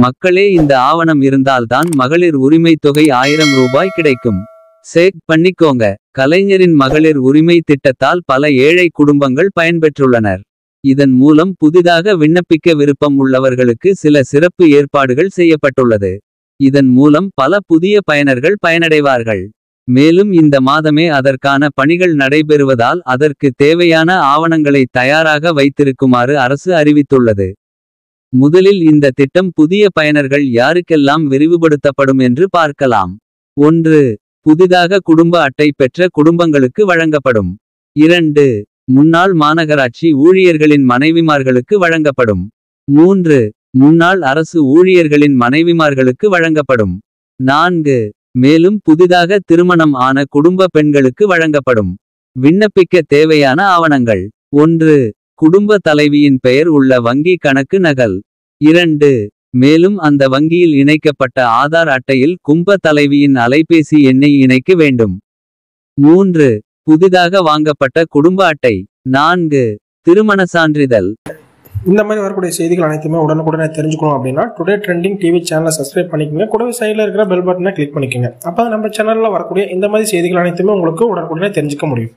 மக்களே, இந்த ஆவணம் இருந்தால்தான் மகளிர் உரிமை தொகை 1000 ரூபாய் கிடைக்கும். சேக் பண்ணிக்கோங்க. கலைஞரின் மகளிர் உரிமை திட்டத்தால் பல ஏழை குடும்பங்கள் பயன்பெற்றுள்ளனர். இதன் மூலம் புதிதாக விண்ணப்பிக்க விருப்பம் உள்ளவர்களுக்கு சில சிறப்பு ஏற்பாடுகள் செய்யப்பட்டுள்ளது. இதன் மூலம் பல புதிய பயனர்கள் பயனடைவார்கள். மேலும் இந்த மாதமே அதற்கான பணிகள் நடைபெறுவதால் அதற்கு தேவையான ஆவணங்களை தயாராக வைத்திருக்குமாறு அரசு அறிவித்துள்ளது. முதலில் இந்த திட்டம் புதிய பயனர்கள் யாருக்கெல்லாம் விரிவுபடுத்தப்படும் என்று பார்க்கலாம். 1. புதிதாக குடும்ப அட்டை பெற்ற குடும்பங்களுக்கு வழங்கப்படும். 2. முன்னாள் மாநகராட்சி ஊழியர்களின் மனைவிமார்களுக்கு வழங்கப்படும். 3. முன்னாள் அரசு ஊழியர்களின் மனைவிமார்களுக்கு வழங்கப்படும். 4. மேலும் புதிதாக திருமணம் ஆன குடும்ப பெண்களுக்கு வழங்கப்படும். விண்ணப்பிக்க தேவையான ஆவணங்கள். 1. குடும்ப தலைவியின் பெயர் உள்ள வங்கி கணக்கு நகல். 2. மேலும் அந்த வங்கியில் இணைக்கப்பட்ட ஆதார் அட்டையில் கும்ப தலைவியின் அலைபேசி எண்ணை இணைக்க வேண்டும். 3. புதிதாக வாங்கப்பட்ட குடும்ப அட்டை. 4. திருமண சான்றிதழ். இந்த மாதிரி வரக்கூடிய செய்திகள் அனைத்துமே உடனுக்குடனே தெரிஞ்சுக்கணும் அப்படின்னா டுடே ட்ரெண்டிங் டிவி சேனலை சப்ஸ்கிரைப் பண்ணிக்கோங்க. கூடவே சைடில் இருக்கிற பெல் பட்டனை கிளிக் பண்ணிக்கோங்க. அப்போ நம்ம சேனலில் வரக்கூடிய இந்த மாதிரி செய்திகள் அனைத்துமே உங்களுக்கு உடனுக்குடனே தெரிஞ்சுக்க முடியும்.